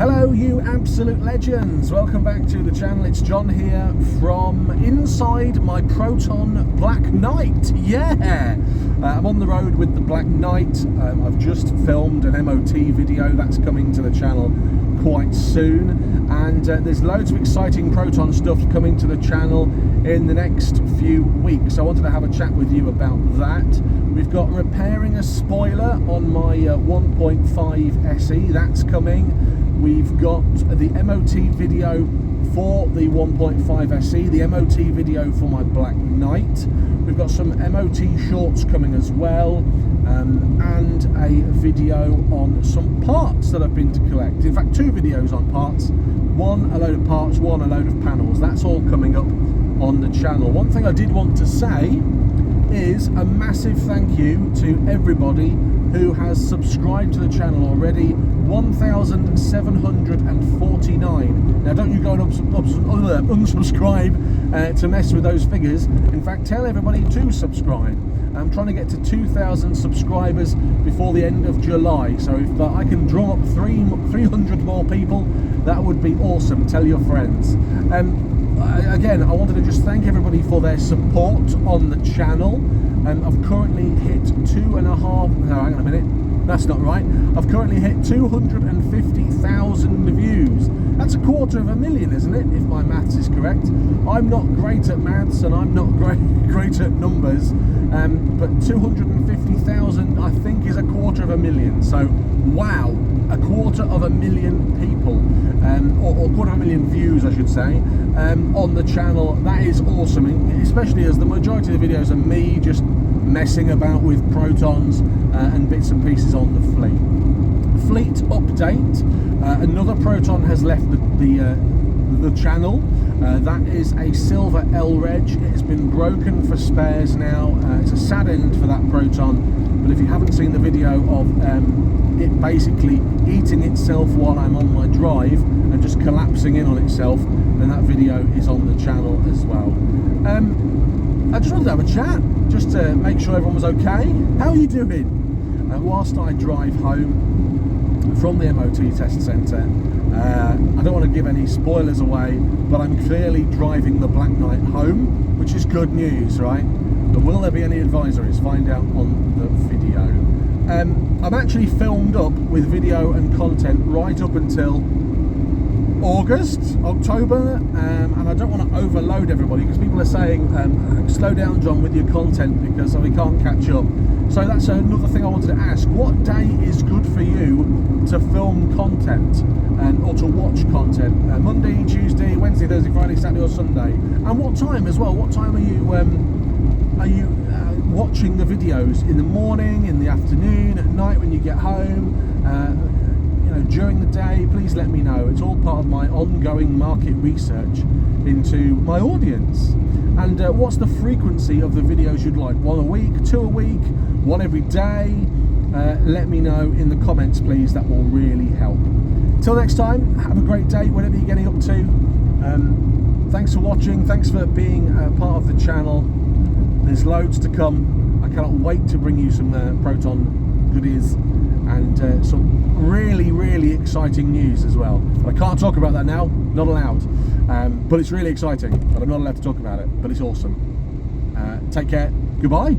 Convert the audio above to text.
Hello you absolute legends, welcome back to the channel. It's John here from inside my Proton Black Knight. I'm on the road with the Black Knight. I've just filmed an MOT video that's coming to the channel quite soon, and there's loads of exciting Proton stuff coming to the channel in the next few weeks. I wanted to have a chat with you about that. We've got repairing a spoiler on my 1.5 SE, that's coming. We've got the MOT video for the 1.5 SE, the MOT video for my Black Knight. We've got some MOT shorts coming as well, and a video on some parts that I've been to collect. In fact, two videos on parts. One a load of parts, one a load of panels. That's all coming up on the channel. One thing I did want to say is a massive thank you to everybody who has subscribed to the channel already. 1,749. Now don't you go and unsubscribe to mess with those figures. In fact, tell everybody to subscribe. I'm trying to get to 2,000 subscribers before the end of July, so if I can draw up 300 more people, that would be awesome. Tell your friends. Again, I wanted to just thank everybody for their support on the channel. I've currently hit hang on a minute, that's not right. I've currently hit 250,000 views. That's 250,000, isn't it, if my maths is correct? I'm not great at maths and I'm not great at numbers, but 250,000 I think is 250,000. So wow, 250,000 people, or 250,000 views I should say, on the channel. That is awesome, especially as the majority of the videos are me just messing about with Protons and bits and pieces on the fleet update. Another Proton has left the channel. That is a silver L-Reg. It's been broken for spares now. It's a sad end for that Proton, but if you haven't seen the video of it basically eating itself while I'm on my drive and just collapsing in on itself, then that video is on the channel as well. I just wanted to have a chat, just to make sure everyone was okay. How are you doing? Whilst I drive home from the MOT test centre, I don't want to give any spoilers away, but I'm clearly driving the Black Knight home, which is good news, right? But will there be any advisories? Find out on the video. I'm actually filmed up with video and content right up until October, and I don't want to overload everybody because people are saying slow down John with your content because we can't catch up. So that's another thing I wanted to ask. What day is good for you to film content or to watch content? Monday, Tuesday, Wednesday, Thursday, Friday, Saturday or Sunday? And what time as well? What time are you watching the videos? In the morning, in the afternoon, at night when you get home? During the day, please let me know. It's all part of my ongoing market research into my audience. And what's the frequency of the videos you'd like? 1 a week, 2 a week, 1 every day? Let me know in the comments, please. That will really help. Till next time, have a great day, whatever you're getting up to. Thanks for watching. Thanks for being part of the channel. There's loads to come. I cannot wait to bring you some Proton goodies and some really exciting news as well. I can't talk about that now, not allowed, but it's really exciting, but I'm not allowed to talk about it, but it's awesome. Take care, goodbye.